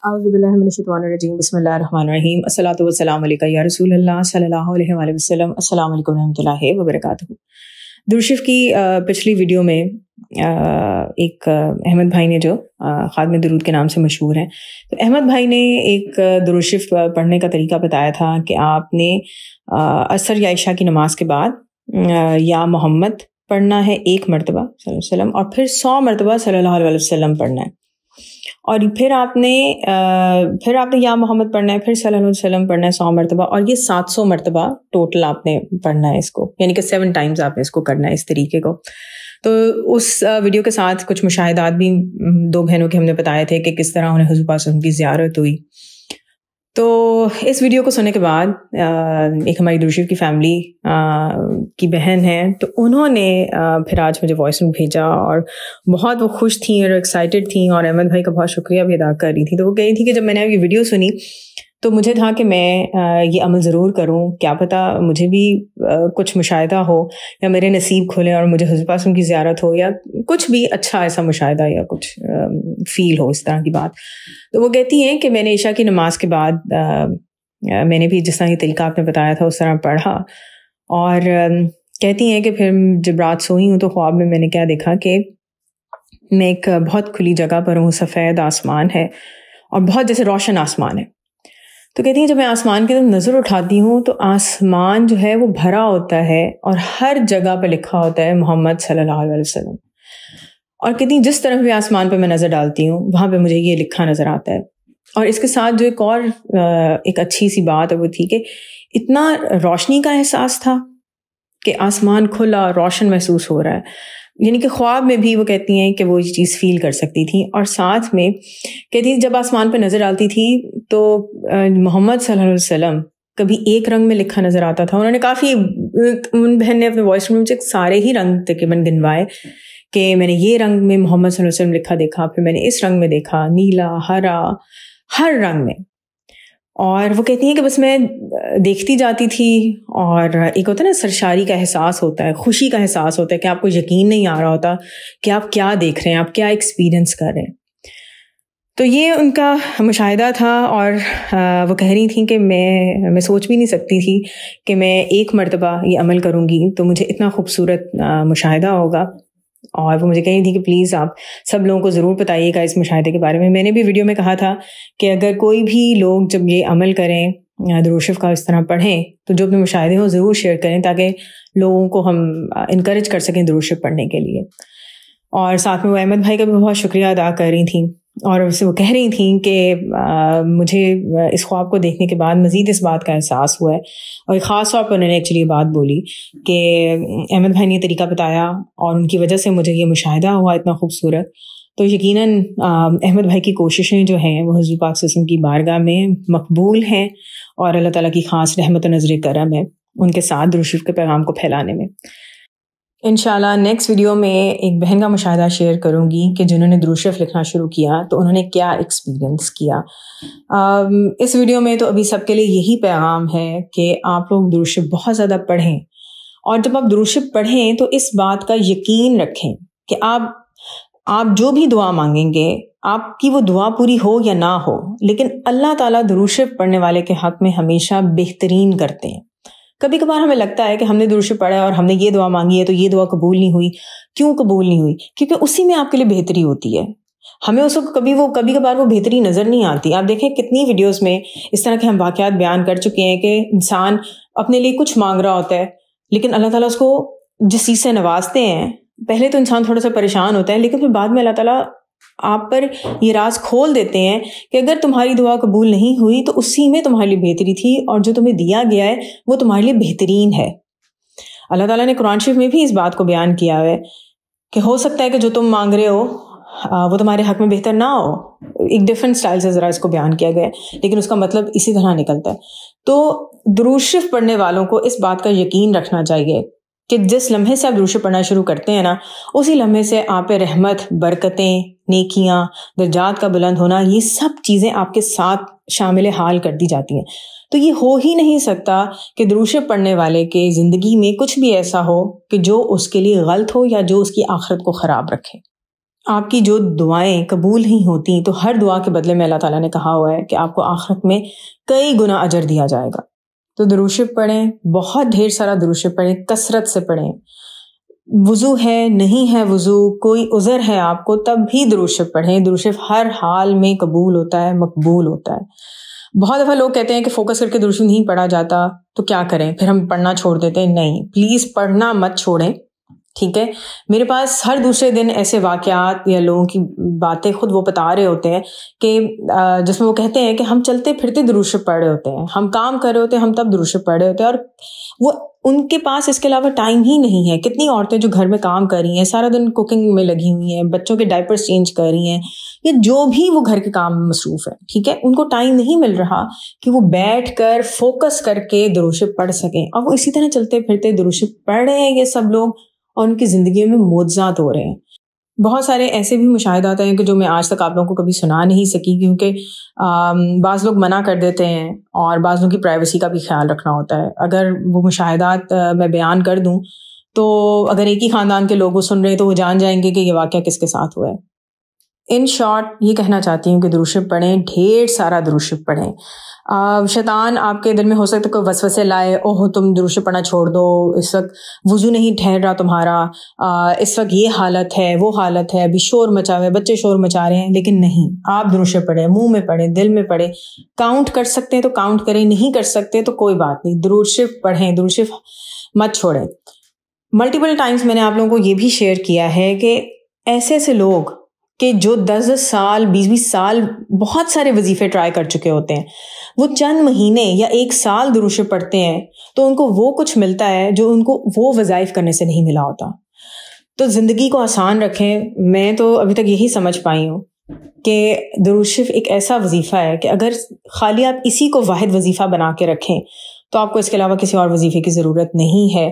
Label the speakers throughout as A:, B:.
A: اعوذ باللہ من الشیطان الرجیم بسم اللہ الرحمن الرحیم الصلاۃ والسلام علیکہ یا رسول اللہ صلی اللہ علیہ وآلہ وسلم. السلام علیکم ورحمۃ اللہ وبرکاتہ. درود شریف کی پچھلی ویڈیو میں ایک احمد بھائی نے جو خادم درود کے نام سے مشہور ہیں، تو احمد بھائی نے ایک درود شریف پڑھنے کا طریقہ بتایا تھا کہ آپ نے عصر یا عشاء کی نماز کے بعد یا محمد پڑھنا ہے 1 مرتبہ صلی اللہ علیہ وسلم، اور پھر 100 مرتبہ صلی اللہ علیہ وسلم پڑھنا ہے، اور پھر آپ نے یا محمد پڑھنا ہے، پھر صلی اللہ علیہ وسلم پڑھنا ہے 100 مرتبہ، اور یہ 700 مرتبہ ٹوٹل آپ نے پڑھنا ہے اس کو، یعنی کہ 7 ٹائمز آپ نے اس کو کرنا ہے اس طریقے کو. تو اس ویڈیو کے ساتھ کچھ مشاہدات بھی 2 بہنوں کے ہم نے بتائے تھے کہ کس طرح انہیں حضور پاک صلی اللہ علیہ وسلم کی زیارت ہوئی. تو اس ویڈیو کو سننے کے بعد ایک ہماری درود شریف کی فیملی کی بہن ہے، تو انہوں نے پھر آج مجھے وائس نوٹ بھیجا، اور بہت وہ خوش تھیں اور ایکسائٹیڈ تھیں، اور احمد بھائی کا بہت شکریہ بھی ادا کر رہی تھی. تو وہ کہہ رہی تھی کہ جب میں نے یہ ویڈیو سنی تو مجھے تھا کہ میں یہ عمل ضرور کروں، کیا پتہ مجھے بھی کچھ مشاہدہ ہو یا میرے نصیب کھلے اور مجھے حضور پاک کی زیارت ہو، یا کچھ بھی اچھا ایسا مشاہدہ یا کچھ فیل ہو اس طرح کی بات. تو وہ کہتی ہیں کہ میں نے عشاء کی نماز کے بعد میں نے بھی جس طرح یہ طریقہ آپ نے بتایا تھا اس طرح پڑھا، اور کہتی ہیں کہ پھر جب رات سوئی ہوں تو خواب میں نے کیا دیکھا کہ میں ایک بہت کھلی جگہ پر ہوں، سفید آسمان ہے اور بہت جیسے روشن آسمان ہے. تو کہتی ہیں جب میں آسمان کی طرف نظر اٹھاتی ہوں تو آسمان جو ہے وہ بھرا ہوتا ہے، اور ہر جگہ پہ لکھا ہوتا ہے محمد صلی اللہ علیہ وسلم. اور کہتی ہیں جس طرف بھی آسمان پہ میں نظر ڈالتی ہوں وہاں پہ مجھے یہ لکھا نظر آتا ہے. اور اس کے ساتھ جو ایک اچھی سی بات ہے وہ تھی کہ اتنا روشنی کا احساس تھا کہ آسمان کھلا روشن محسوس ہو رہا ہے، یعنی کہ خواب میں بھی وہ کہتی ہیں کہ وہ یہ چیز فیل کر سکتی تھیں. اور ساتھ میں کہتی ہیں جب آسمان پہ نظر ڈالتی تھی تو محمد صلی اللہ علیہ وسلم کبھی ایک رنگ میں لکھا نظر آتا تھا. انہوں نے کافی ان بہن نے اپنے وائس روم سے سارے ہی رنگ تقریباً گنوائے کہ میں نے یہ رنگ میں محمد صلی اللہ علیہ وسلم لکھا دیکھا، پھر میں نے اس رنگ میں دیکھا، نیلا، ہرا، ہر رنگ میں. اور وہ کہتی ہیں کہ بس میں دیکھتی جاتی تھی، اور ایک ہوتا ہے نا سرشاری کا احساس ہوتا ہے، خوشی کا احساس ہوتا ہے کہ آپ کو یقین نہیں آ رہا ہوتا کہ آپ کیا دیکھ رہے ہیں، آپ کیا ایکسپیرئنس کر رہے ہیں. تو یہ ان کا مشاہدہ تھا، اور وہ کہہ رہی تھیں کہ میں سوچ بھی نہیں سکتی تھی کہ میں 1 مرتبہ یہ عمل کروں گی تو مجھے اتنا خوبصورت مشاہدہ ہوگا. اور وہ مجھے کہہ رہی تھی کہ پلیز آپ سب لوگوں کو ضرور بتائیے گا اس مشاہدے کے بارے میں. میں نے بھی ویڈیو میں کہا تھا کہ اگر کوئی بھی لوگ جب یہ عمل کریں، درود شریف کا اس طرح پڑھیں، تو جو اپنے مشاہدے ہوں ضرور شیئر کریں تاکہ لوگوں کو ہم انکریج کر سکیں درود شریف پڑھنے کے لیے. اور ساتھ میں وہ احمد بھائی کا بھی بہت شکریہ ادا کر رہی تھیں، اور وہ کہہ رہی تھیں کہ مجھے اس خواب کو دیکھنے کے بعد مزید اس بات کا احساس ہوا ہے. اور خاص طور پر انہوں نے ایکچولی یہ بات بولی کہ احمد بھائی نے یہ طریقہ بتایا اور ان کی وجہ سے مجھے یہ مشاہدہ ہوا اتنا خوبصورت. تو یقیناً احمد بھائی کی کوششیں جو ہیں وہ حضور پاک صلی اللہ علیہ وسلم کی بارگاہ میں مقبول ہیں، اور اللہ تعالیٰ کی خاص رحمت و نظر کرم ہے ان کے ساتھ درود شریف کے پیغام کو پھیلانے میں. انشاءاللہ نیکسٹ ویڈیو میں ایک بہن کا مشاہدہ شیئر کروں گی کہ جنہوں نے درود شریف لکھنا شروع کیا تو انہوں نے کیا ایکسپیرئنس کیا. اس ویڈیو میں تو ابھی سب کے لیے یہی پیغام ہے کہ آپ لوگ درود شریف بہت زیادہ پڑھیں، اور جب آپ درود شریف پڑھیں تو اس بات کا یقین رکھیں کہ آپ جو بھی دعا مانگیں گے آپ کی وہ دعا پوری ہو یا نہ ہو، لیکن اللہ تعالیٰ درود شریف پڑھنے والے کے حق میں ہمیشہ بہترین کرتے ہیں. کبھی کبھار ہمیں لگتا ہے کہ ہم نے درود شریف پڑھا ہے اور ہم نے یہ دعا مانگی ہے تو یہ دعا قبول نہیں ہوئی. کیوں قبول نہیں ہوئی؟ کیونکہ اسی میں آپ کے لیے بہتری ہوتی ہے. ہمیں اس کو کبھی کبھار وہ بہتری نظر نہیں آتی. آپ دیکھیں کتنی ویڈیوز میں اس طرح کے ہم واقعات بیان کر چکے ہیں کہ انسان اپنے لیے کچھ مانگ رہا ہوتا ہے، لیکن اللہ تعالیٰ اس کو جس چیز سے نوازتے ہیں، پہلے تو انسان تھوڑا سا پریشان ہوتا ہے، لیکن پھر بعد میں اللہ تعالیٰ آپ پر یہ راز کھول دیتے ہیں کہ اگر تمہاری دعا قبول نہیں ہوئی تو اسی میں تمہارے لیے بہتری تھی، اور جو تمہیں دیا گیا ہے وہ تمہارے لیے بہترین ہے. اللہ تعالیٰ نے قرآن شریف میں بھی اس بات کو بیان کیا ہے کہ ہو سکتا ہے کہ جو تم مانگ رہے ہو وہ تمہارے حق میں بہتر نہ ہو. ایک ڈفرینٹ اسٹائل سے ذرا اس کو بیان کیا گیا ہے، لیکن اس کا مطلب اسی طرح نکلتا ہے. تو درود شریف پڑھنے والوں کو اس بات کا یقین رکھنا چاہیے کہ جس لمحے سے آپ درود شریف پڑھنا شروع کرتے ہیں نا، اسی لمحے سے آپ پہ رحمت، برکتیں، نیکیاں، درجات کا بلند ہونا، یہ سب چیزیں آپ کے ساتھ شامل حال کر دی جاتی ہیں. تو یہ ہو ہی نہیں سکتا کہ درود شریف پڑھنے والے کے زندگی میں کچھ بھی ایسا ہو کہ جو اس کے لیے غلط ہو یا جو اس کی آخرت کو خراب رکھے. آپ کی جو دعائیں قبول ہی ہوتی تو ہر دعا کے بدلے میں اللہ تعالیٰ نے کہا ہوا ہے کہ آپ کو آخرت میں کئی گنا اجر دیا جائے گا. تو درود شریف پڑھیں، بہت ڈھیر سارا درود شریف پڑھیں، کثرت سے پڑھیں. وضو ہے، نہیں ہے وضو، کوئی عذر ہے آپ کو، تب بھی درود شریف پڑھیں. درود شریف ہر حال میں قبول ہوتا ہے، مقبول ہوتا ہے. بہت دفعہ لوگ کہتے ہیں کہ فوکس کر کے درود شریف نہیں پڑھا جاتا تو کیا کریں، پھر ہم پڑھنا چھوڑ دیتے ہیں. نہیں، پلیز پڑھنا مت چھوڑیں، ٹھیک ہے. میرے پاس ہر دوسرے دن ایسے واقعات یا لوگوں کی باتیں خود وہ بتا رہے ہوتے ہیں کہ جس میں وہ کہتے ہیں کہ ہم چلتے پھرتے درود شریف پڑھ رہے ہوتے ہیں، ہم کام کر رہے ہوتے ہیں، ہم تب درود شریف پڑھ رہے ہوتے ہیں، اور وہ ان کے پاس اس کے علاوہ ٹائم ہی نہیں ہے. کتنی عورتیں جو گھر میں کام کر رہی ہیں، سارا دن کوکنگ میں لگی ہوئی ہیں، بچوں کے ڈائپرز چینج کر رہی ہیں، یا جو بھی وہ گھر کے کام میں مصروف ہے، ٹھیک ہے، ان کو ٹائم نہیں مل رہا کہ وہ بیٹھ کر فوکس کر کے درود شریف پڑھ سکیں. اور وہ اسی طرح چلتے پھرتے درود شریف پڑھ رہے ہیں یہ سب لوگ، اور ان کی زندگیوں میں معجزات ہو رہے ہیں. بہت سارے ایسے بھی مشاہدات ہیں کہ جو میں آج تک آپ لوگوں کو کبھی سنا نہیں سکی، کیونکہ بعض لوگ منع کر دیتے ہیں اور بعض لوگوں کی پرائیویسی کا بھی خیال رکھنا ہوتا ہے. اگر وہ مشاہدات میں بیان کر دوں تو اگر ایک ہی خاندان کے لوگ وہ سن رہے ہیں تو وہ جان جائیں گے کہ یہ واقعہ کس کے ساتھ ہوا ہے. ان شارٹ یہ کہنا چاہتی ہوں کہ درود شریف پڑھیں، ڈھیر سارا درود شریف پڑھیں. شیطان آپ کے دل میں ہو سکتا ہے کوئی وسوسے لائے، اوہ تم درود شریف پڑھنا چھوڑ دو، اس وقت وضو نہیں ٹھہر رہا تمہارا، اس وقت یہ حالت ہے، وہ حالت ہے، ابھی شور مچا ہوا ہے، بچے شور مچا رہے ہیں. لیکن نہیں، آپ درود شریف پڑھیں، منہ میں پڑھیں، دل میں پڑھیں. کاؤنٹ کر سکتے ہیں تو کاؤنٹ کریں، نہیں کر سکتے تو کوئی بات نہیں، درود شریف پڑھیں، درود شریف مت چھوڑیں. ملٹیپل ٹائمز میں نے آپ لوگوں کو یہ بھی شیئر کیا ہے کہ ایسے ایسے لوگ کہ جو 10 سال 20 سال بہت سارے وظیفے ٹرائی کر چکے ہوتے ہیں، وہ چند مہینے یا 1 سال درود شریف پڑھتے ہیں تو ان کو وہ کچھ ملتا ہے جو ان کو وہ وظائف کرنے سے نہیں ملا ہوتا. تو زندگی کو آسان رکھیں. میں تو ابھی تک یہی سمجھ پائی ہوں کہ درود شریف ایک ایسا وظیفہ ہے کہ اگر خالی آپ اسی کو واحد وظیفہ بنا کے رکھیں تو آپ کو اس کے علاوہ کسی اور وظیفے کی ضرورت نہیں ہے،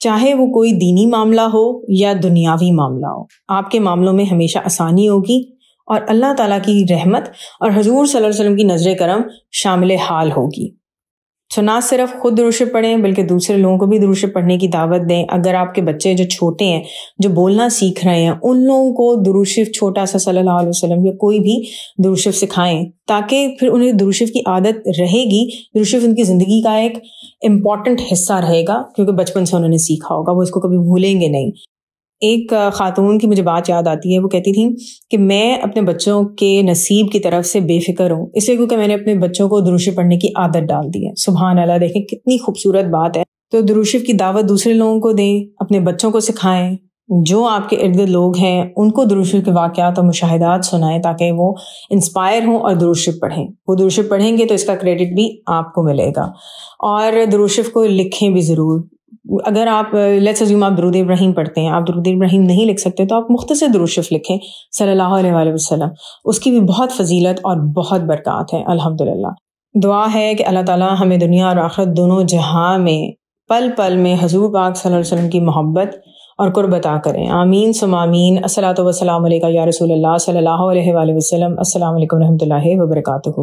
A: چاہے وہ کوئی دینی معاملہ ہو یا دنیاوی معاملہ ہو. آپ کے معاملوں میں ہمیشہ آسانی ہوگی اور اللہ تعالیٰ کی رحمت اور حضور صلی اللہ علیہ وسلم کی نظر کرم شامل حال ہوگی. تو نہ صرف خود درود شریف پڑھیں بلکہ دوسرے لوگوں کو بھی درود شریف پڑھنے کی دعوت دیں. اگر آپ کے بچے جو چھوٹے ہیں، جو بولنا سیکھ رہے ہیں، ان لوگوں کو درود شریف چھوٹا سا صلی اللہ علیہ وسلم یا کوئی بھی درود شریف سکھائیں، تاکہ پھر انہیں درود شریف کی عادت رہے گی. درود شریف ان کی زندگی کا ایک امپورٹنٹ حصہ رہے گا، کیونکہ بچپن سے انہوں نے سیکھا ہوگا، وہ اس کو کبھی بھولیں گے نہیں. ایک خاتون کی مجھے بات یاد آتی ہے، وہ کہتی تھیں کہ میں اپنے بچوں کے نصیب کی طرف سے بے فکر ہوں، اس لیے کیونکہ میں نے اپنے بچوں کو درود شریف پڑھنے کی عادت ڈال دی ہے. سبحان اللہ، دیکھیں کتنی خوبصورت بات ہے. تو درود شریف کی دعوت دوسرے لوگوں کو دیں، اپنے بچوں کو سکھائیں، جو آپ کے ارد گرد لوگ ہیں ان کو درود شریف کے واقعات اور مشاہدات سنائیں تاکہ وہ انسپائر ہوں اور درود شریف پڑھیں. وہ درود شریف پڑھیں گے تو اس کا کریڈٹ بھی آپ کو ملے گا. اور درود شریف کو لکھیں بھی ضرور. اگر آپ لیٹس اسیوم آپ درود ابراہیم پڑھتے ہیں، آپ درود ابراہیم نہیں لکھ سکتے تو آپ مختصر درود شریف لکھیں صلی اللہ علیہ وآلہ وسلم. اس کی بھی بہت فضیلت اور بہت برکات ہے الحمدللہ. دعا ہے کہ اللہ تعالیٰ ہمیں دنیا اور آخرت دونوں جہاں میں پل پل میں حضور پاک صلی اللہ علیہ وسلم کی محبت اور قرب عطا کریں. آمین ثم آمین. الصلاۃ والسلام علیکہ یا رسول اللہ صلی اللہ علیہ وآلہ وسلم. السلام علیکم ورحمۃ اللہ وبرکاتہ.